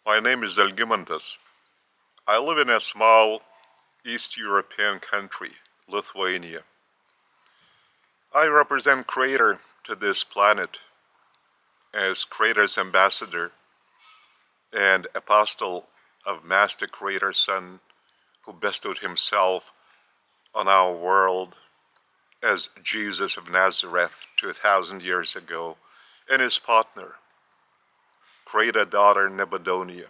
My name is Algimantas. I live in a small East European country, Lithuania. I represent Creator to this planet as Creator's ambassador and apostle of Master Creator's Son, who bestowed himself on our world as Jesus of Nazareth 2,000 years ago, and his partner, Creator daughter Nebudonia.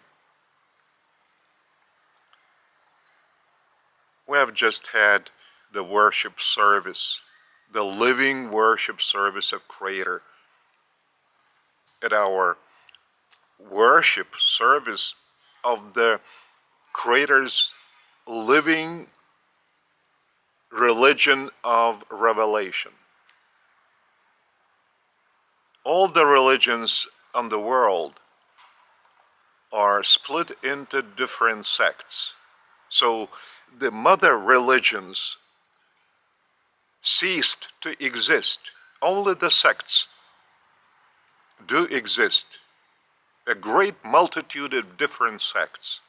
We have just had the worship service, the living worship service of Creator. At our worship service of the Creator's living religion of revelation. All the religions on the world are split into different sects. So the mother religions ceased to exist. Only the sects do exist. A great multitude of different sects.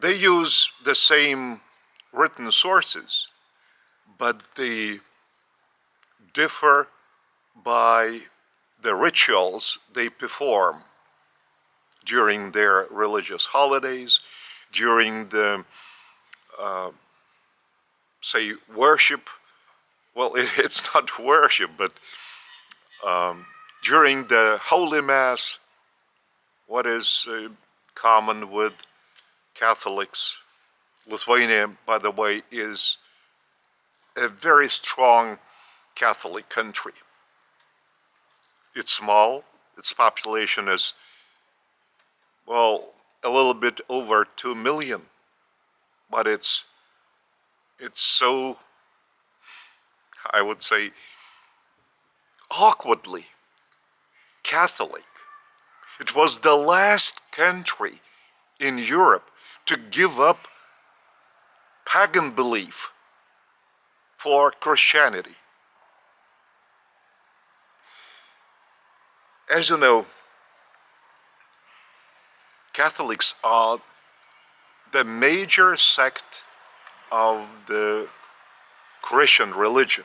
They use the same written sources, but they differ by the rituals they perform during their religious holidays, during the, say, worship. Well, it's not worship, but during the Holy Mass, what is common with Catholics. Lithuania, by the way, is a very strong Catholic country. It's small. Its population is, well, a little bit over 2 million. But it's so, I would say, awkwardly Catholic. It was the last country in Europe to give up pagan belief for Christianity. As you know, Catholics are the major sect of the Christian religion.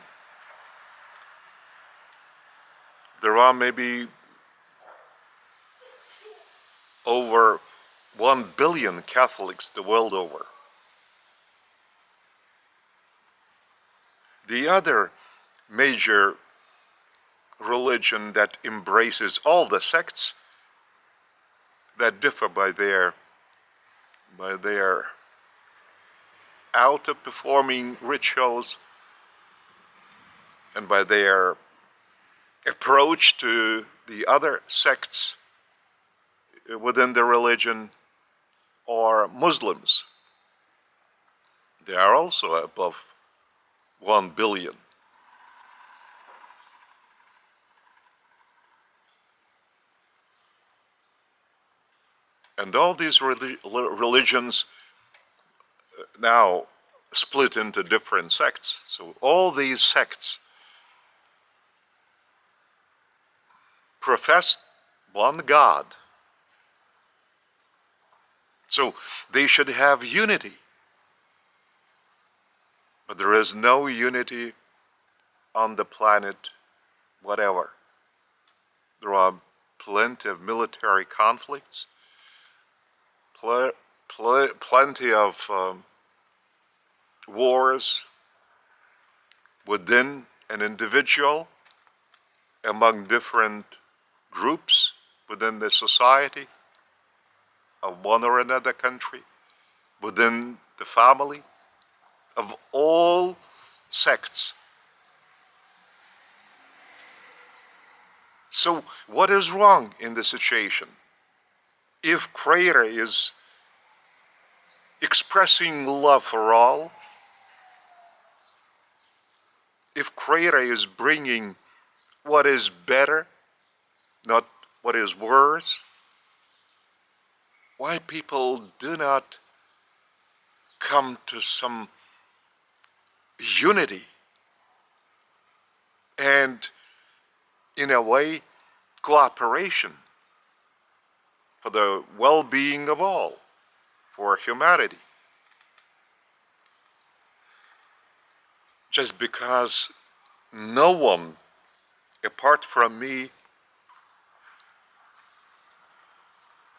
There are maybe over 1 billion Catholics the world over. The other major religion that embraces all the sects that differ by their out-of-performing rituals and by their approach to the other sects within the religion, are Muslims. They are also above 1 billion. And all these religions now split into different sects. So all these sects profess one God. So they should have unity. But there is no unity on the planet whatever. There are plenty of military conflicts, plenty of wars within an individual, among different groups within the society of one or another country, within the family, of all sects. So what is wrong in the situation? If Creator is expressing love for all, if Creator is bringing what is better, not what is worse, why people do not come to some unity and, in a way, cooperation for the well-being of all, for humanity. Just because no one apart from me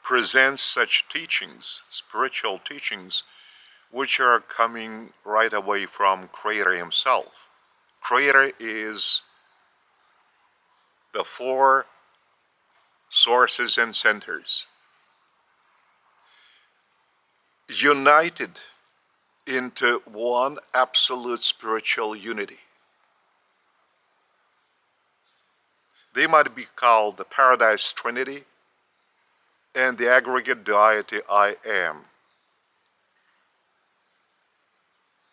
presents such teachings, spiritual teachings, which are coming right away from Creator himself. Creator is the four sources and centers, united into one absolute spiritual unity. They might be called the Paradise Trinity and the Aggregate Deity I Am.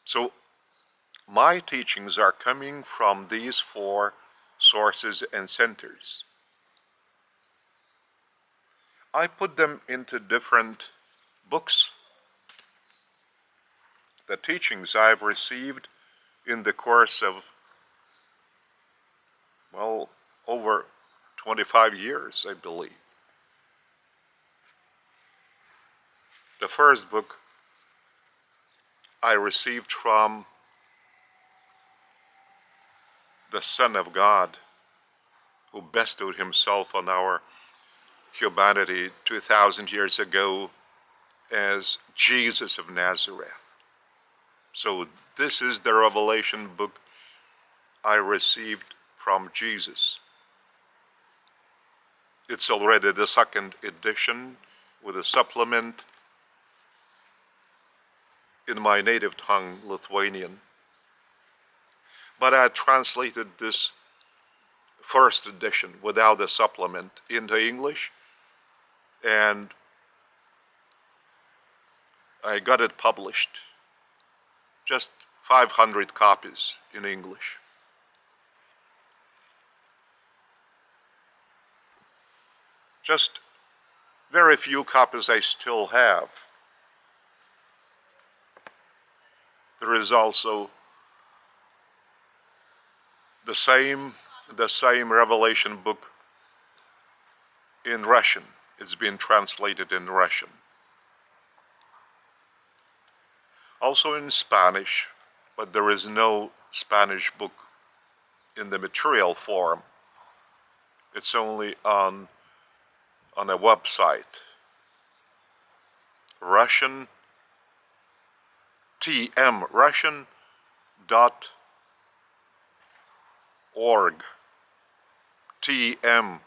So my teachings are coming from these four sources and centers. I put them into different books. The teachings I've received in the course of, well, over 25 years, I believe. The first book I received from the Son of God, who bestowed himself on our humanity 2,000 years ago as Jesus of Nazareth. So this is the revelation book I received from Jesus. It's already the second edition with a supplement in my native tongue, Lithuanian. But I translated this first edition without a supplement into English, and I got it published. Just 500 copies in English. Just very few copies I still have. There is also the same revelation book in Russian. It's been translated in Russian. Also in Spanish, but there is no Spanish book in the material form. It's only on a website. Russian TM Russian.org. TM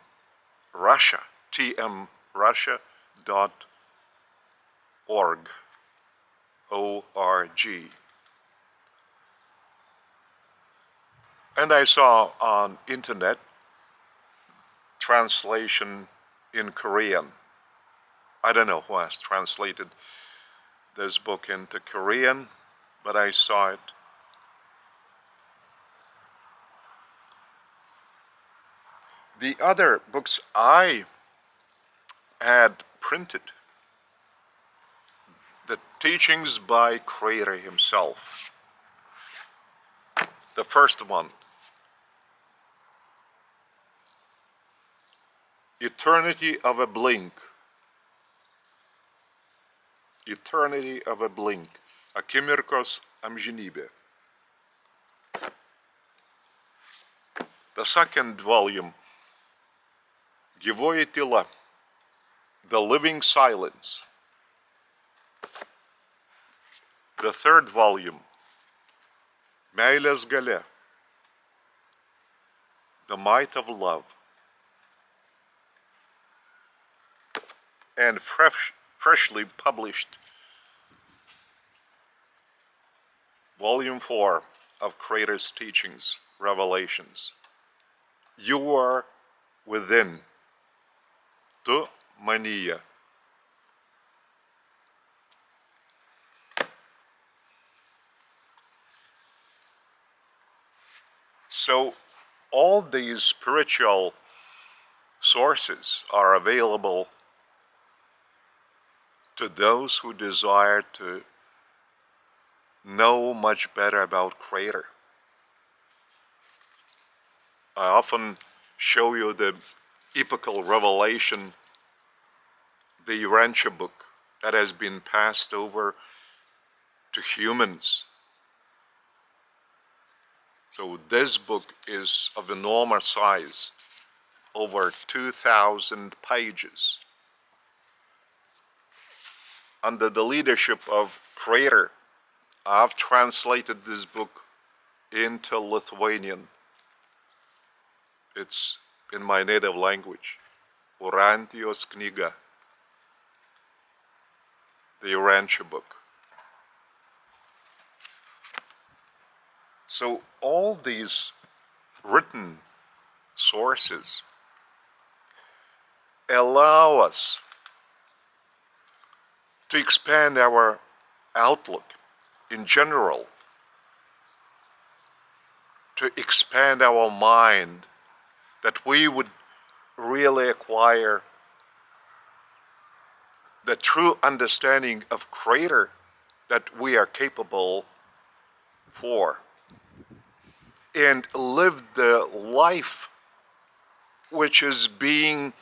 Russia. TM Russia.org. O-R-G. And I saw on internet translation in Korean. I don't know who has translated this book into Korean, but I saw it. The other books I had printed, the teachings by Creator himself. The first one, Eternity of a Blink. Eternity of a Blink. Akimirkos amžinybė. The second volume, Gyvoji tyla. The Living Silence. The third volume, Meilės galia. The Might of Love. And freshly published Volume 4 of Creator's Teachings, Revelations. You are within. Tu manyje. So all these spiritual sources are available to those who desire to know much better about Creator. I often show you the epochal revelation the Urantia book that has been passed over to humans. So this book is of enormous size, over 2,000 pages. Under the leadership of Creator, I've translated this book into Lithuanian. It's in my native language, Urantijos knyga, the Urantia book. So all these written sources allow us to expand our outlook in general, to expand our mind, that we would really acquire the true understanding of Creator that we are capable for, and live the life which is being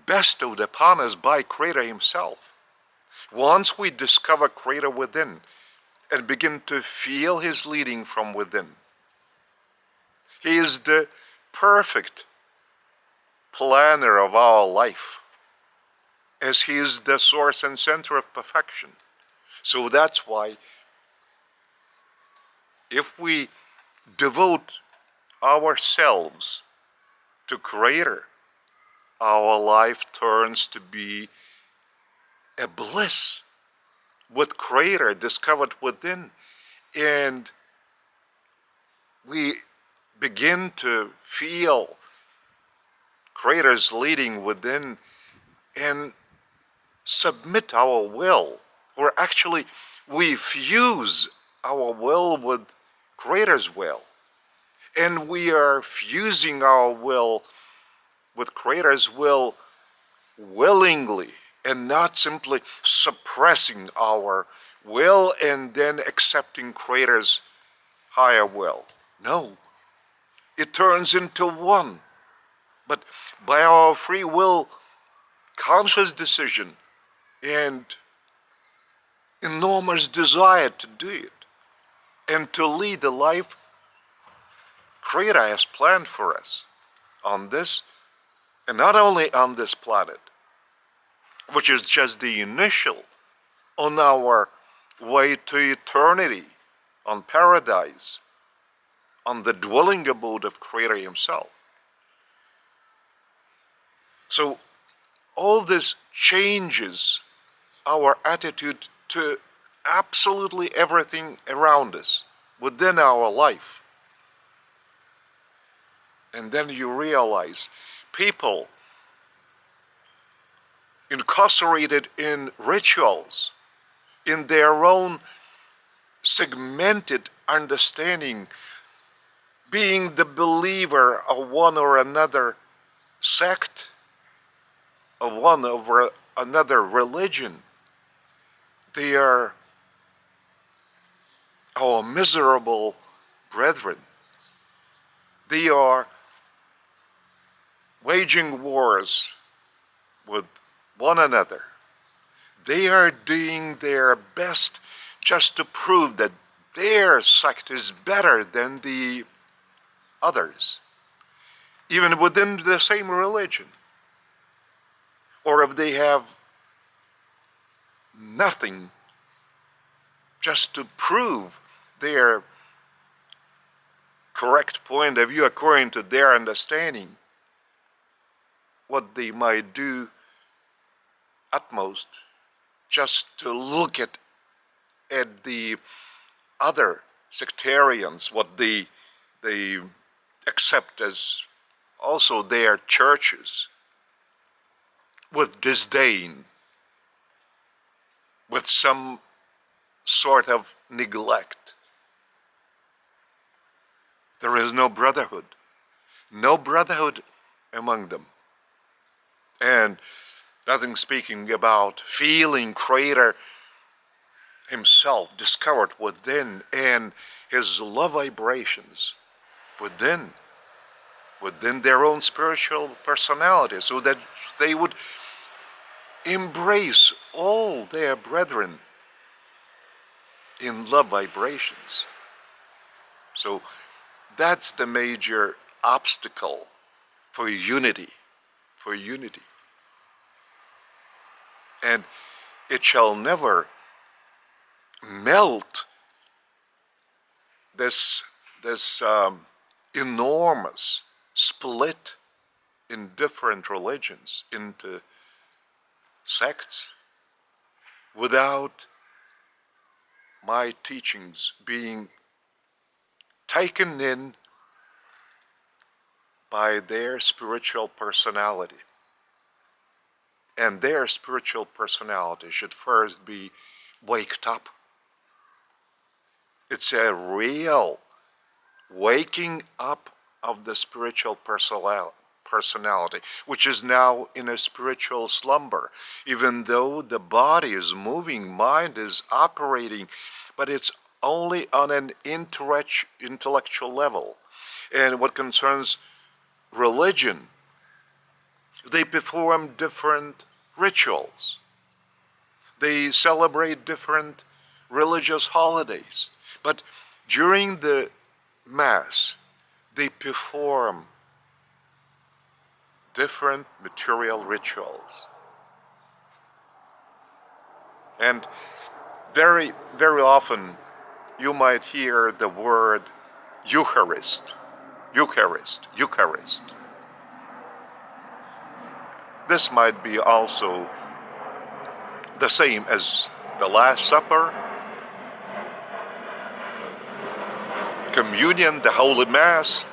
bestowed upon us by Creator Himself. Once we discover Creator within and begin to feel His leading from within, He is the perfect planner of our life, as He is the source and center of perfection. So that's why if we devote ourselves to Creator, our life turns to be a bliss with Creator discovered within, and we begin to feel Creator's leading within and submit our will, or actually we fuse our will with Creator's will, and we are fusing our will with Creator's will willingly, and not simply suppressing our will and then accepting Creator's higher will. No, it turns into one. But by our free will, conscious decision, and enormous desire to do it, and to lead the life Creator has planned for us on this, and not only on this planet, which is just the initial on our way to eternity, on paradise, on the dwelling abode of Creator Himself. So all this changes our attitude to absolutely everything around us, within our life. And then you realize people incarcerated in rituals, in their own segmented understanding, being the believer of one or another sect, of one or another religion, they are our miserable brethren. They are waging wars with one another. They are doing their best just to prove that their sect is better than the others, even within the same religion. Or if they have nothing, just to prove their correct point of view according to their understanding, what they might do at most, just to look at the other sectarians, what they accept as also their churches, with disdain, with some sort of neglect. There is no brotherhood among them. And nothing speaking about feeling Creator Himself discovered within, and His love vibrations within. within their own spiritual personality, so that they would embrace all their brethren in love vibrations. So that's the major obstacle for unity, for unity. And it shall never melt this enormous split in different religions into sects without my teachings being taken in by their spiritual personality. And their spiritual personality should first be waked up. It's a real waking up of the spiritual personality, which is now in a spiritual slumber. Even though the body is moving, mind is operating, but it's only on an intellectual level. And what concerns religion, they perform different rituals. They celebrate different religious holidays. But during the Mass, they perform different material rituals. And very, very often you might hear the word Eucharist, Eucharist, Eucharist. This might be also the same as the Last Supper, communion, the Holy Mass.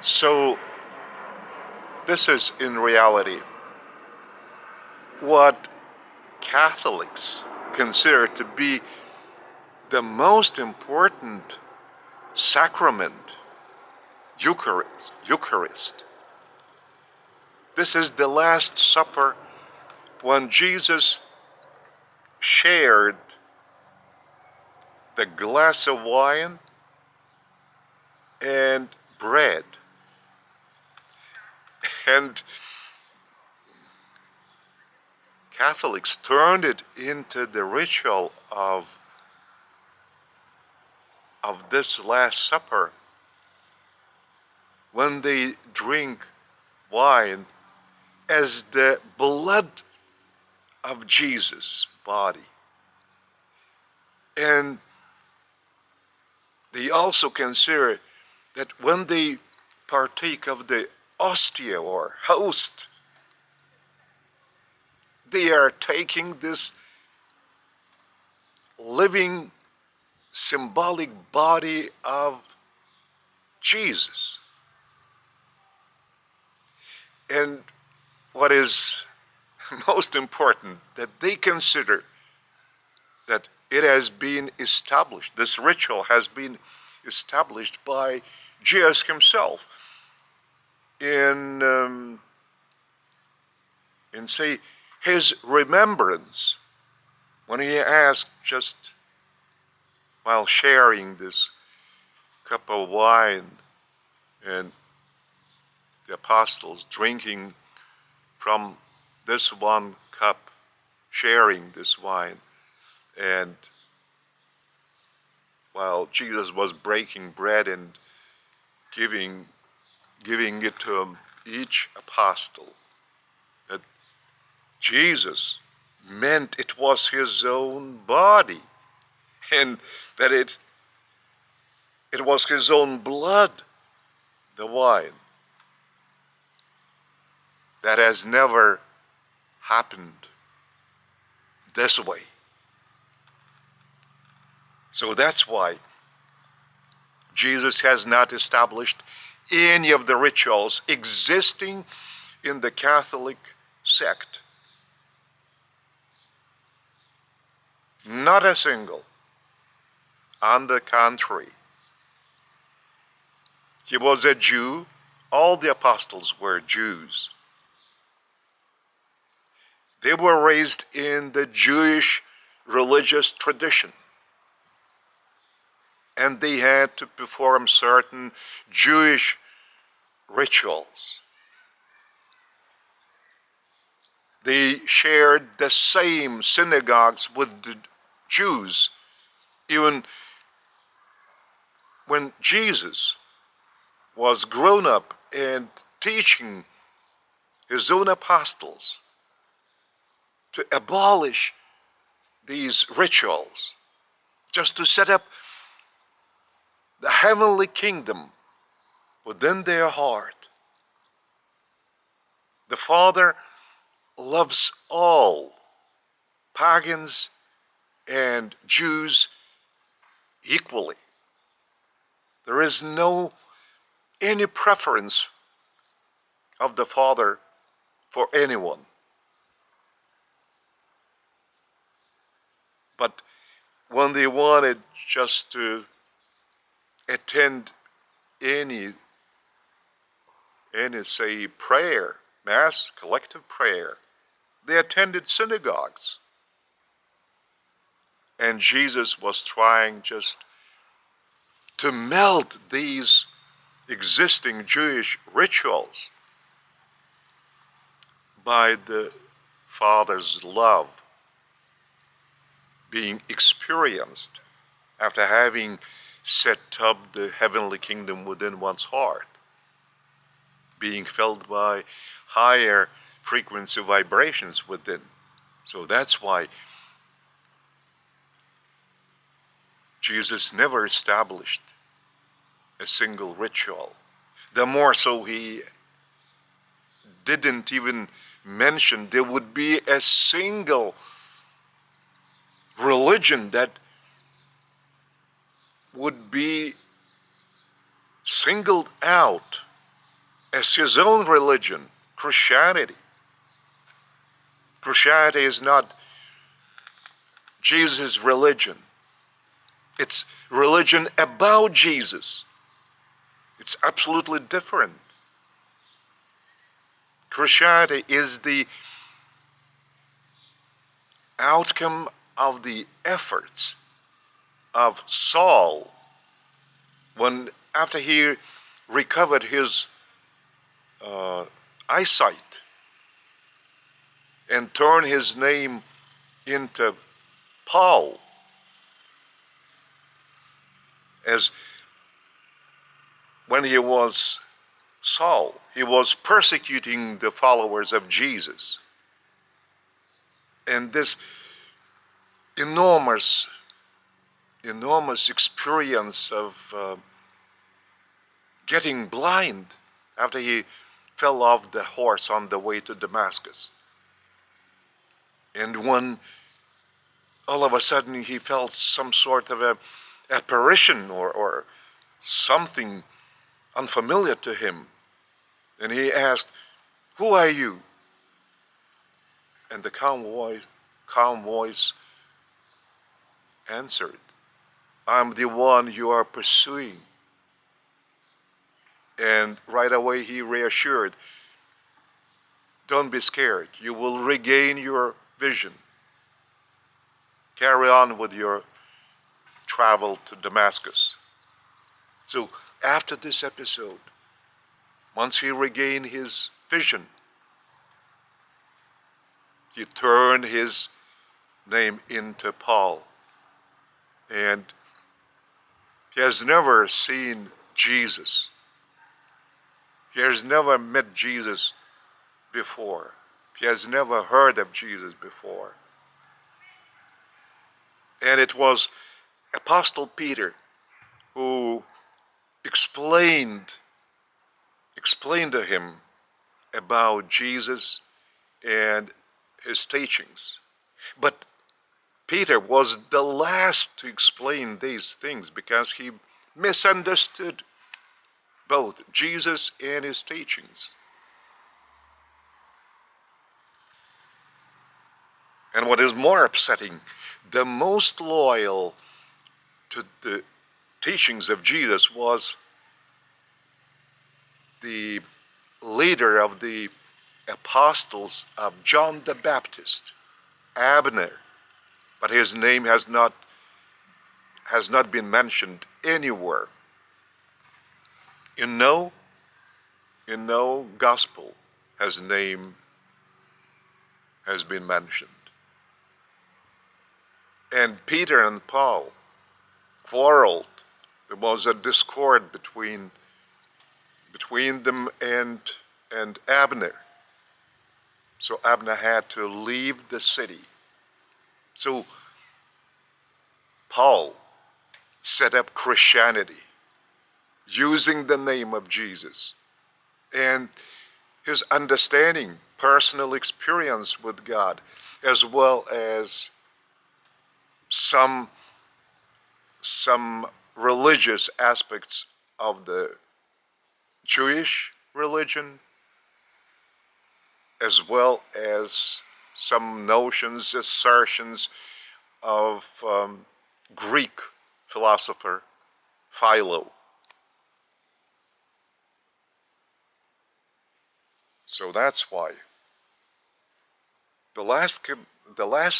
So this is in reality what Catholics consider to be the most important sacrament, Eucharist. This is the Last Supper when Jesus shared the glass of wine and bread. And Catholics turned it into the ritual of this Last Supper when they drink wine as the blood of Jesus' body. And they also consider that when they partake of the ostia or host, they are taking this living symbolic body of Jesus. And what is most important, that they consider that it has been established, this ritual has been established by Jesus himself in say his remembrance, when he asked, just while sharing this cup of wine and the apostles drinking from this one cup, sharing this wine, and while Jesus was breaking bread and giving it to each apostle, that Jesus meant it was his own body, and that it was his own blood, the wine. That has never happened this way. So that's why Jesus has not established any of the rituals existing in the Catholic sect. Not a single. On the contrary, he was a Jew. All the apostles were Jews. They were raised in the Jewish religious tradition, and they had to perform certain Jewish rituals. They shared the same synagogues with the Jews. Even when Jesus was grown up and teaching his own apostles to abolish these rituals, just to set up the heavenly kingdom within their heart. The Father loves all, pagans and Jews equally. There is no any preference of the Father for anyone. But when they wanted just to attend any say prayer, mass, collective prayer, they attended synagogues. And Jesus was trying just to melt these existing Jewish rituals by the Father's love being experienced after having set up the heavenly kingdom within one's heart, being felt by higher frequency vibrations within. So that's why Jesus never established a single ritual. The more so, he didn't even mention there would be a single religion that would be singled out as his own religion, Christianity. Christianity is not Jesus' religion. It's religion about Jesus. It's absolutely different. Christianity is the outcome of the efforts of Saul when, after he recovered his eyesight and turned his name into Paul, as when he was Saul, he was persecuting the followers of Jesus. And this enormous experience of getting blind after he fell off the horse on the way to Damascus. And when all of a sudden he felt some sort of a apparition or something unfamiliar to him, and he asked, "Who are you?" And the calm voice answered, "I'm the one you are pursuing." And right away he reassured, "Don't be scared. You will regain your vision. Carry on with your travel to Damascus." So after this episode, once he regained his vision, he turned his name into Paul. And he has never seen Jesus. He has never met Jesus before. He has never heard of Jesus before. And it was Apostle Peter who explained to him about Jesus and his teachings. But Peter was the last to explain these things because he misunderstood both Jesus and his teachings. And what is more upsetting, the most loyal to the teachings of Jesus was the leader of the apostles of John the Baptist, Abner. But his name has not been mentioned anywhere. You know, in no gospel his name has been mentioned. And Peter and Paul quarreled. There was a discord between them and Abner. So Abner had to leave the city. So Paul set up Christianity using the name of Jesus. And his understanding, personal experience with God, as well as some religious aspects of the Jewish religion, as well as some notions, assertions of Greek philosopher Philo. So that's why the Last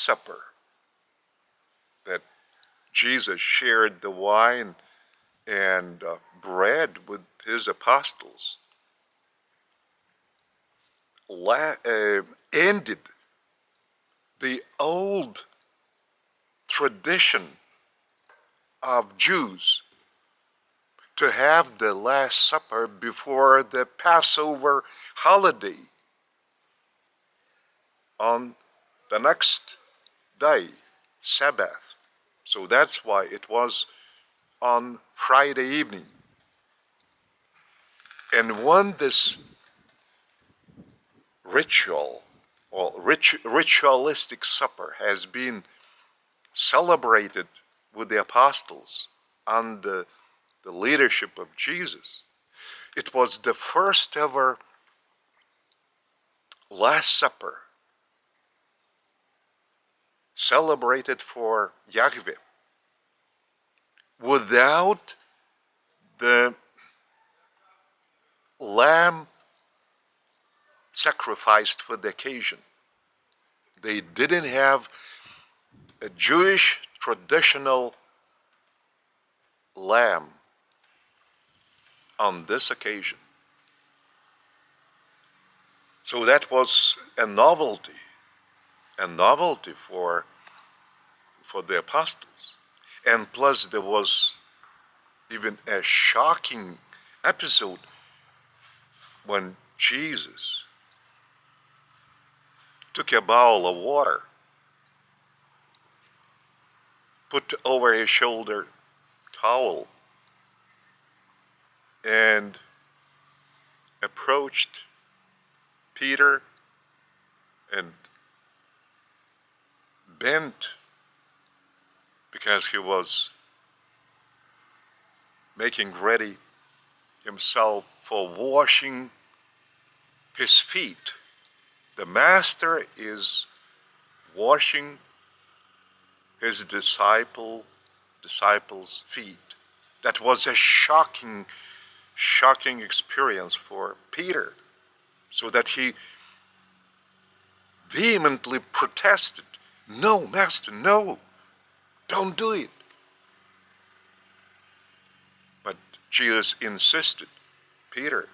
Supper, that Jesus shared the wine and bread with his apostles, ended the old tradition of Jews to have the Last Supper before the Passover holiday on the next day, Sabbath. So that's why it was on Friday evening. And when this ritual or ritualistic supper has been celebrated with the apostles under the leadership of Jesus, it was the first ever Last Supper celebrated for Yahweh without the lamb sacrificed for the occasion. They didn't have a Jewish traditional lamb on this occasion. So that was a novelty for the apostles. And plus there was even a shocking episode when Jesus took a bowl of water, put over his shoulder towel, and approached Peter and bent because he was making ready himself for washing his feet. The master is washing his disciples' feet. That was a shocking experience for Peter, so that he vehemently protested, "No, Master, no, don't do it." But Jesus insisted, "Peter,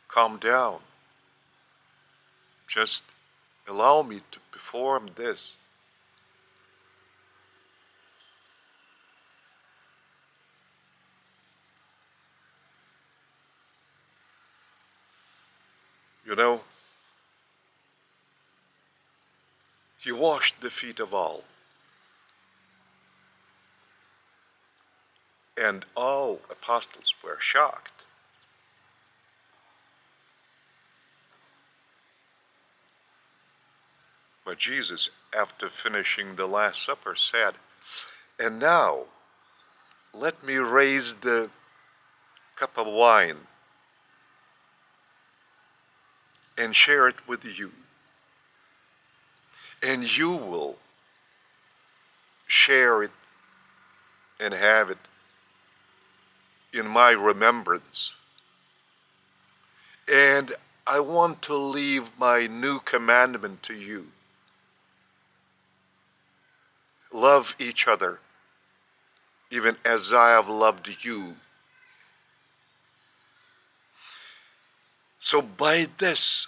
calm down. Just allow me to perform this." You know, he washed the feet of all. And all apostles were shocked. But Jesus, after finishing the Last Supper, said, "And now, let me raise the cup of wine and share it with you. And you will share it and have it in my remembrance. And I want to leave my new commandment to you. Love each other, even as I have loved you. So by this,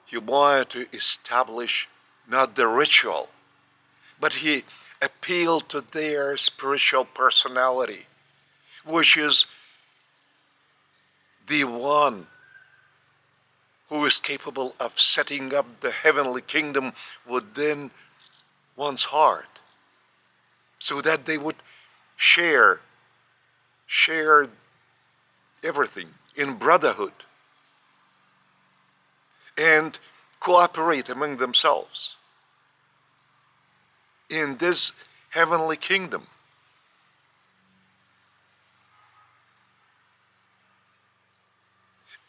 he wanted to establish not the ritual, but he appealed to their spiritual personality, which is the one who is capable of setting up the heavenly kingdom within one's heart, so that they would share everything in brotherhood and cooperate among themselves in this heavenly kingdom.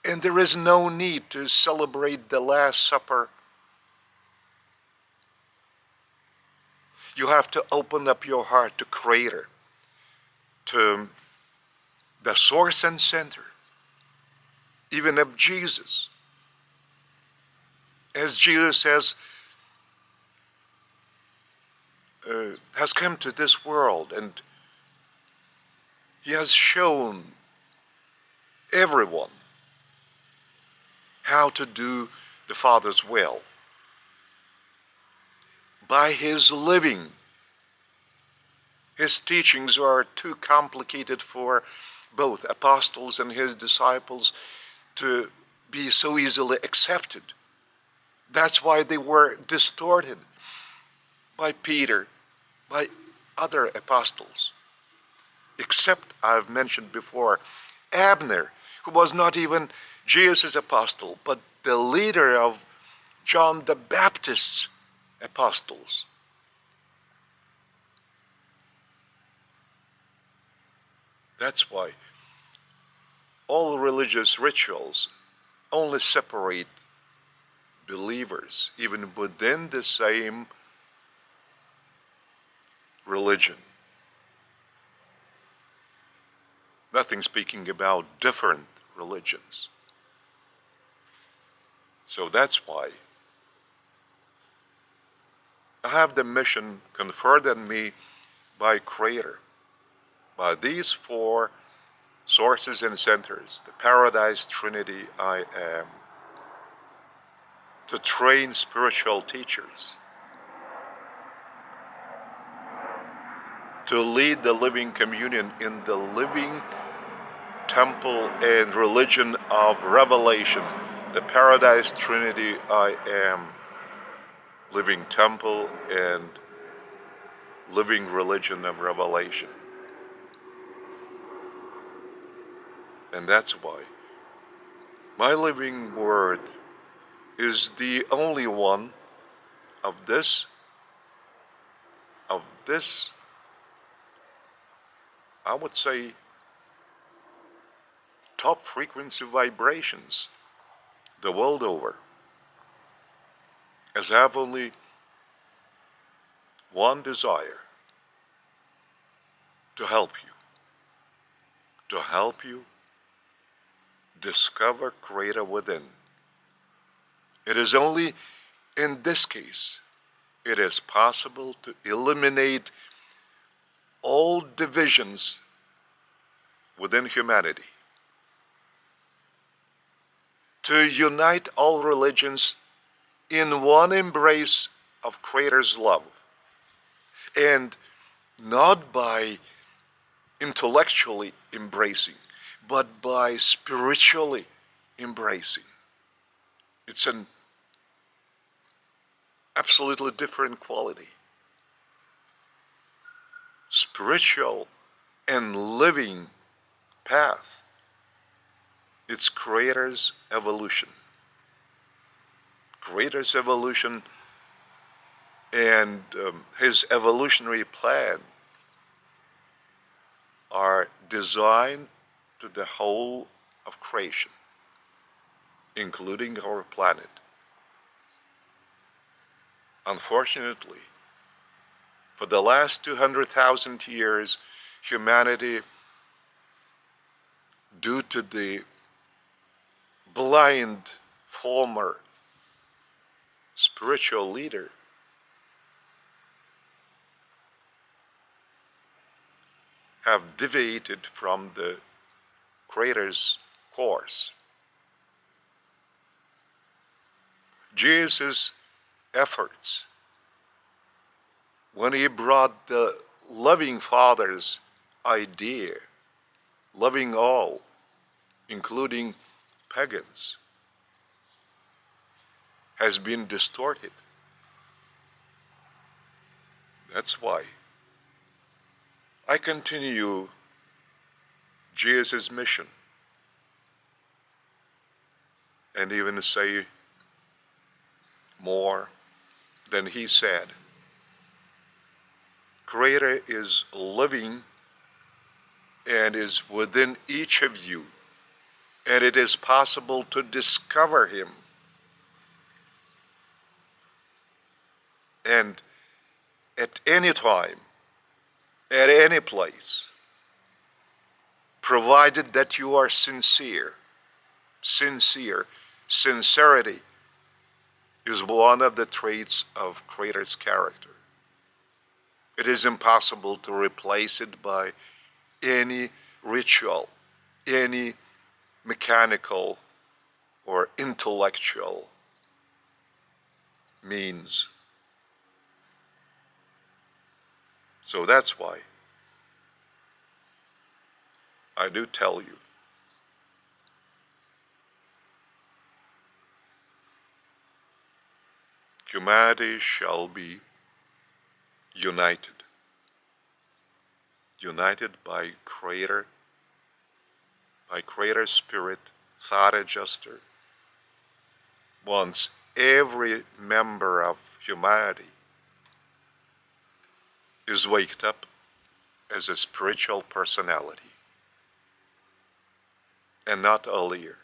And there is no need to celebrate the Last Supper. You have to open up your heart to Creator, to the source and center, even of Jesus. As Jesus has come to this world, and he has shown everyone how to do the Father's will by his living. His teachings are too complicated for both apostles and his disciples to be so easily accepted. That's why they were distorted by Peter, by other apostles. Except, I've mentioned before, Abner, who was not even Jesus' apostle, but the leader of John the Baptist's apostles. That's why all religious rituals only separate believers, even within the same religion. Nothing speaking about different religions. So that's why I have the mission conferred on me by Creator, by these four sources and centers, the Paradise Trinity I am, to train spiritual teachers, to lead the living communion in the living temple and religion of revelation, the Paradise Trinity I am, living temple and living religion of revelation. And that's why my living word is the only one of this, I would say, top frequency vibrations the world over, as I have only one desire: to help you discover Creator within. It is only in this case it is possible to eliminate all divisions within humanity, to unite all religions in one embrace of Creator's love, and not by intellectually embracing, but by spiritually embracing. It's an absolutely different quality. Spiritual and living path. It's Creator's evolution. Creator's evolution and his evolutionary plan are designed to the whole of creation, including our planet. Unfortunately, for the last 200,000 years, humanity, due to the blind former spiritual leader, have deviated from the Creator's course. Jesus' efforts when he brought the loving Father's idea, loving all, including pagans, has been distorted. That's why I continue Jesus' mission and even say more than he said. Creator is living and is within each of you, and it is possible to discover him. And at any time, at any place, provided that you are sincere. Sincerity is one of the traits of Creator's character. It is impossible to replace it by any ritual, any mechanical or intellectual means. So that's why I do tell you, humanity shall be united by Creator's Spirit, thought adjuster. Once every member of humanity is waked up as a spiritual personality, and not earlier.